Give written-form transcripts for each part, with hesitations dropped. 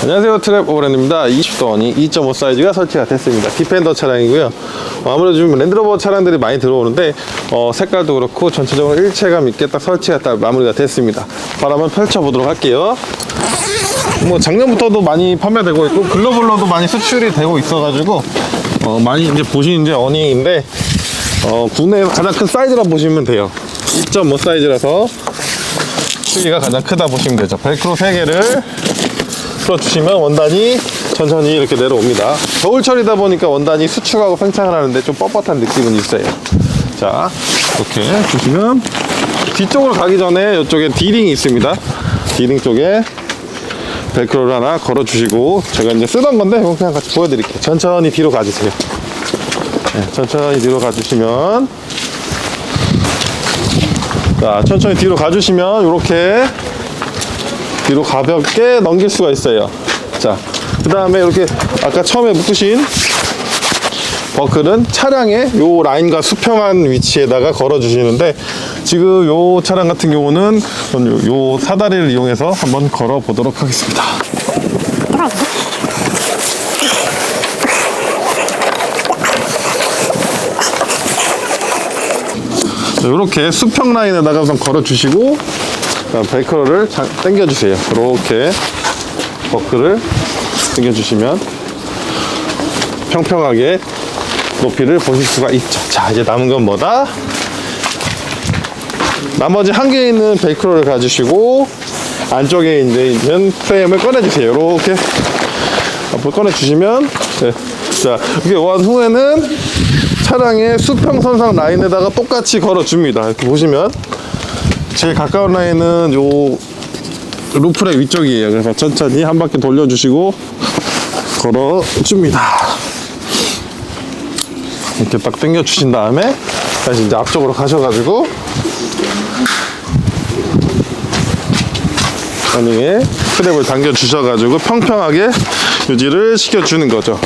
안녕하세요, 트랩 오브랜드입니다. 20톤이 2.5 사이즈가 설치가 됐습니다. 디펜더 차량이고요. 아무래도 좀 랜드로버 차량들이 많이 들어오는데 색깔도 그렇고 전체적으로 일체감 있게 딱 설치가 딱 마무리가 됐습니다. 바로 한번 펼쳐보도록 할게요. 뭐 작년부터도 많이 판매되고 있고 글로벌로도 많이 수출이 되고 있어가지고 많이 이제 보시는 이제 어닝인데 국내에서 가장 큰 사이즈라 보시면 돼요. 2.5 사이즈라서 크기가 가장 크다 보시면 되죠. 벨크로 3개를 풀어주시면 원단이 천천히 이렇게 내려옵니다. 겨울철이다 보니까 원단이 수축하고 팽창을 하는데 좀 뻣뻣한 느낌은 있어요. 자, 이렇게 보시면 뒤쪽으로 가기 전에 이쪽에 D링이 있습니다. D링 쪽에 벨크로를 하나 걸어주시고, 제가 이제 쓰던 건데 이거 그냥 같이 보여드릴게요. 천천히 뒤로 가주세요. 네, 천천히 뒤로 가주시면, 자, 천천히 뒤로 가주시면 이렇게 뒤로 가볍게 넘길 수가 있어요. 자, 그 다음에 이렇게 아까 처음에 묶으신 버클은 차량의 요 라인과 수평한 위치에다가 걸어 주시는데, 지금 요 차량 같은 경우는 요 사다리를 이용해서 한번 걸어 보도록 하겠습니다. 이렇게 수평 라인에다가 우선 걸어 주시고, 벨크로를 당겨 주세요. 이렇게 버클을 당겨 주시면 평평하게 높이를 보실 수가 있죠. 자, 이제 남은 건 뭐다? 나머지 한 개 있는 벨크로를 가지시고 안쪽에 이제 있는 프레임을 꺼내주세요. 이렇게 앞으로 꺼내주시면, 네. 자, 이렇게 온 후에는 차량의 수평선상 라인에다가 똑같이 걸어줍니다. 이렇게 보시면 제일 가까운 라인은 요 루프렉 위쪽이에요. 그래서 천천히 한 바퀴 돌려주시고 걸어줍니다. 이렇게 딱 당겨주신 다음에 다시 이제 앞쪽으로 가셔가지고 러닝에 스트랩을 당겨주셔가지고 평평하게 유지를 시켜주는 거죠.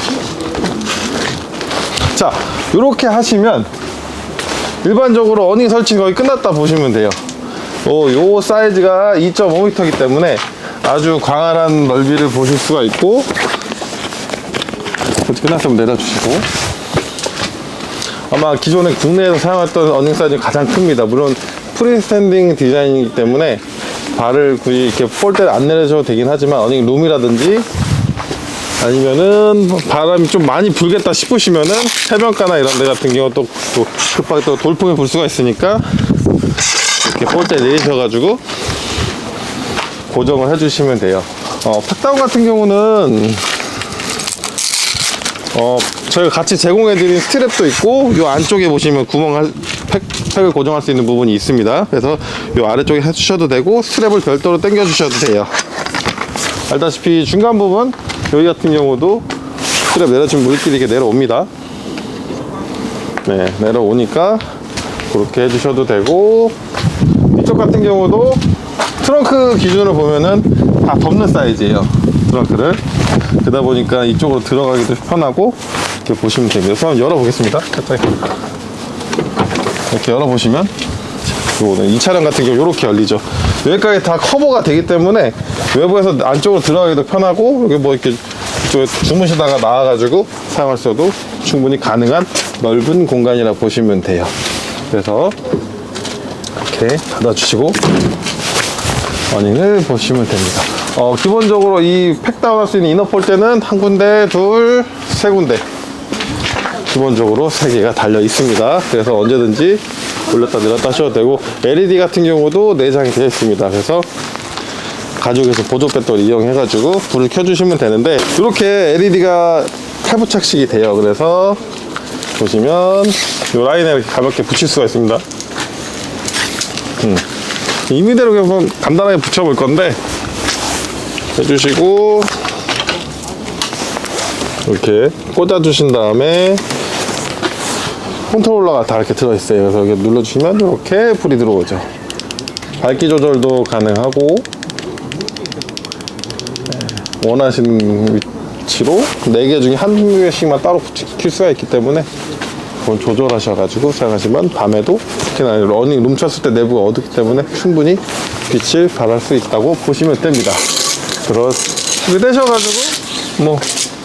자, 이렇게 하시면 일반적으로 어닝 설치는 거의 끝났다 보시면 돼요. 요 사이즈가 2.5m이기 때문에 아주 광활한 넓이를 보실 수가 있고, 끝났으면 내려주시고, 아마 기존에 국내에서 사용했던 어닝 사이즈가 가장 큽니다. 물론 프리스탠딩 디자인이기 때문에 발을 굳이 이렇게 폴대를 안 내려줘도 되긴 하지만, 어닝 룸이라든지 아니면은 바람이 좀 많이 불겠다 싶으시면은 해변가나 이런 데 같은 경우 또 급하게 또 돌풍이 불 수가 있으니까 이렇게 폴대 내리셔가지고 고정을 해주시면 돼요. 팩다운 같은 경우는 저희가 같이 제공해드린 스트랩도 있고, 요 안쪽에 보시면 팩을 고정할 수 있는 부분이 있습니다. 그래서 요 아래쪽에 해주셔도 되고 스트랩을 별도로 당겨 주셔도 돼요. 알다시피 중간 부분 여기 같은 경우도 스트랩 내려주면 물길이 이렇게 내려옵니다. 네, 내려오니까 그렇게 해주셔도 되고, 이쪽 같은 경우도 트렁크 기준으로 보면은 다 덮는 사이즈예요. 트렁크를. 그러다 보니까 이쪽으로 들어가기도 편하고, 이렇게 보시면 됩니다. 그래서 한번 열어보겠습니다. 이렇게 열어보시면 이 차량 같은 경우 이렇게 열리죠. 여기까지 다 커버가 되기 때문에 외부에서 안쪽으로 들어가기도 편하고, 여기 뭐 이렇게 주무시다가 나와가지고 사용하셔도 충분히 가능한 넓은 공간이라 보시면 돼요. 그래서 이렇게 닫아주시고 어닝을 보시면 됩니다. 기본적으로 이 팩다운 할 수 있는 이너 폴대는 한 군데, 둘, 세 군데, 기본적으로 3개가 달려 있습니다. 그래서 언제든지 올렸다 내렸다 하셔도 되고, LED 같은 경우도 내장이 되어 있습니다. 그래서 가족에서 보조 배터리 이용해가지고 불을 켜주시면 되는데, 이렇게 LED가 탈부착식이 돼요. 그래서 보시면 이 라인에 이렇게 가볍게 붙일 수가 있습니다. 임의대로 그냥 간단하게 붙여볼 건데, 해주시고 이렇게 꽂아주신 다음에 컨트롤러가 다 이렇게 들어있어요. 그래서 이렇게 눌러주시면 이렇게 불이 들어오죠. 밝기 조절도 가능하고, 원하시는 위치로 4개 중에 한 개씩만 따로 킬 수가 있기 때문에 그건 조절하셔가지고 사용하시면 밤에도, 특히나 러닝 룸 쳤을 때 내부가 어둡기 때문에 충분히 빛을 발할 수 있다고 보시면 됩니다. 준비되셔가지고 뭐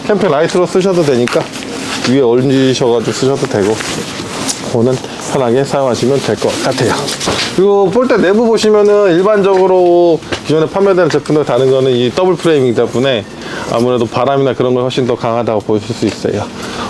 캠핑 라이트로 쓰셔도 되니까 위에 얹으셔가지고 쓰셔도 되고 그거는 편하게 사용하시면 될 것 같아요. 그리고 볼대 내부 보시면은 일반적으로 기존에 판매되는 제품들 다른 거는 이 더블 프레임이기 때문에 아무래도 바람이나 그런 걸 훨씬 더 강하다고 보실 수 있어요.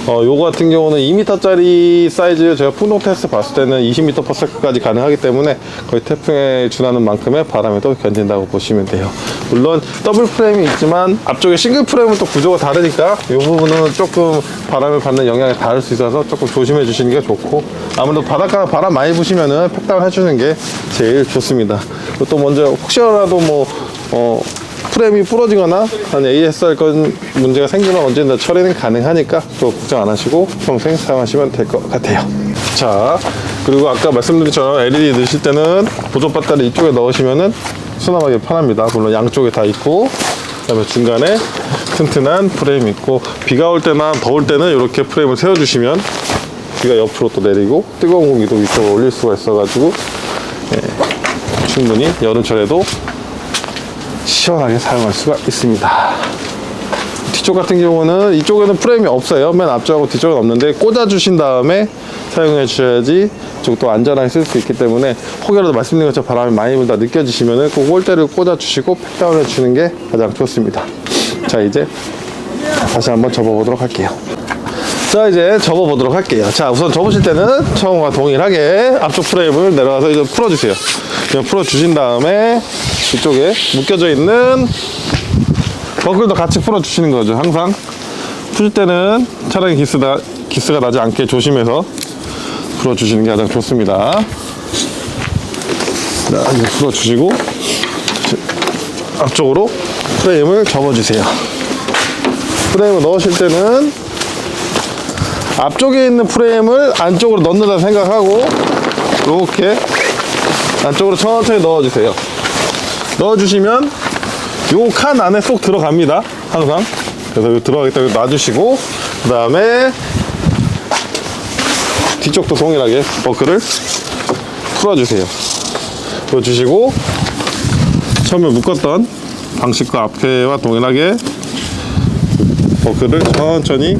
요거 같은 경우는 2m짜리 사이즈 제가 풍동 테스트 봤을 때는 20m/s까지 가능하기 때문에 거의 태풍에 준하는 만큼의 바람에도 견딘다고 보시면 돼요. 물론 더블 프레임이 있지만 앞쪽에 싱글 프레임은 또 구조가 다르니까 이 부분은 조금 바람을 받는 영향이 다를 수 있어서 조금 조심해 주시는 게 좋고, 아무래도 바닷가 바람 많이 부시면은 팩다운 해주는 게 제일 좋습니다. 또 먼저 혹시라도 프레임이 부러지거나 한 ASR 건 문제가 생기면 언제나 처리는 가능하니까 또 걱정 안 하시고 평생 사용하시면 될 것 같아요. 자, 그리고 아까 말씀드린 것처럼 LED 넣으실 때는 보조 배터리 이쪽에 넣으시면은 수납하기 편합니다. 물론 양쪽에 다 있고, 그 다음에 중간에 튼튼한 프레임이 있고, 비가 올 때나 더울 때는 이렇게 프레임을 세워주시면 비가 옆으로 또 내리고 뜨거운 공기도 위쪽으로 올릴 수가 있어가지고 충분히 여름철에도 시원하게 사용할 수가 있습니다. 뒤쪽 같은 경우는 이쪽에는 프레임이 없어요. 맨 앞쪽하고 뒤쪽은 없는데 꽂아주신 다음에 사용해 주셔야지 이쪽도 안전하게 쓸 수 있기 때문에 혹여라도 말씀드린 것처럼 바람이 많이 분다 느껴지시면은 꼭 홀대를 꽂아주시고 팩다운 해주시는 게 가장 좋습니다. 자, 이제 다시 한번 접어보도록 할게요. 자, 이제 접어보도록 할게요. 자, 우선 접으실 때는 처음과 동일하게 앞쪽 프레임을 내려가서 이제 풀어주세요. 그냥 풀어주신 다음에 이쪽에 묶여져 있는 버클도 같이 풀어주시는 거죠. 항상 풀 때는 차량에 기스가 나지 않게 조심해서 풀어주시는 게 가장 좋습니다. 자, 이제 풀어주시고 앞쪽으로 프레임을 접어주세요. 프레임을 넣으실 때는 앞쪽에 있는 프레임을 안쪽으로 넣는다 생각하고 이렇게 안쪽으로 천천히 넣어주세요. 넣어주시면 요 칸 안에 쏙 들어갑니다. 항상. 그래서 들어가기 때문에 놔주시고, 그 다음에 뒤쪽도 동일하게 버클을 풀어주세요. 풀어주시고 처음에 묶었던 방식과 앞에와 동일하게 버클을 천천히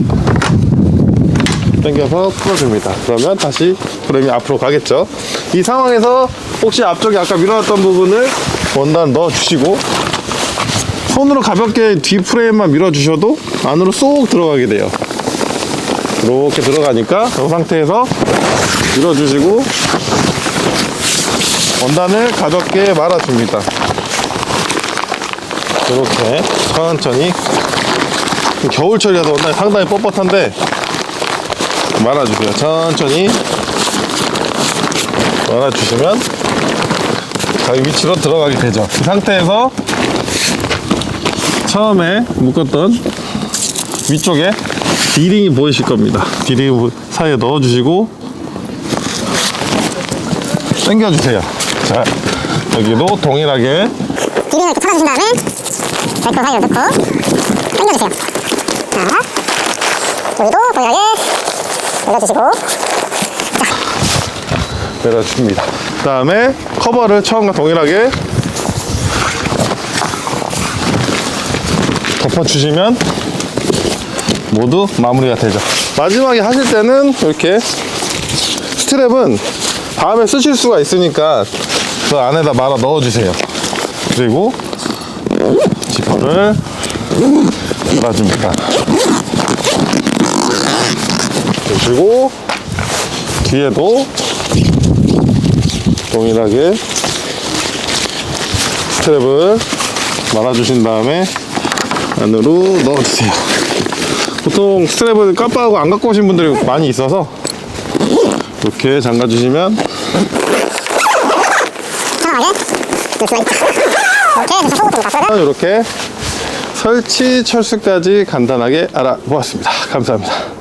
당겨서 풀어줍니다. 그러면 다시 프레임이 앞으로 가겠죠. 이 상황에서 혹시 앞쪽에 아까 밀어놨던 부분을 원단 넣어주시고 손으로 가볍게 뒤 프레임만 밀어주셔도 안으로 쏙 들어가게 돼요. 이렇게 들어가니까 이 상태에서 밀어주시고 원단을 가볍게 말아줍니다. 이렇게 천천히. 겨울철이라서 원단이 상당히 뻣뻣한데 말아주세요. 천천히 말아주시면 자기 위치로 들어가게 되죠. 그 상태에서 처음에 묶었던 위쪽에 D링이 보이실 겁니다. D링 사이에 넣어주시고 당겨주세요. 자, 여기도 동일하게 D링을 이렇게 찾아주신 다음에 벨크로 사이로 넣고 당겨주세요. 자, 여기도 동일하게 올려주시고 내려줍니다. 그 다음에 커버를 처음과 동일하게 덮어주시면 모두 마무리가 되죠. 마지막에 하실 때는 이렇게 스트랩은 다음에 쓰실 수가 있으니까 그 안에다 말아 넣어주세요. 그리고 지퍼를 달아줍니다. 그리고 뒤에도 동일하게 스트랩을 말아주신 다음에 안으로 넣어주세요. 보통 스트랩을 깜빡하고 안 갖고 오신 분들이 많이 있어서 이렇게 잠가주시면 이렇게 설치 철수까지 간단하게 알아보았습니다. 감사합니다.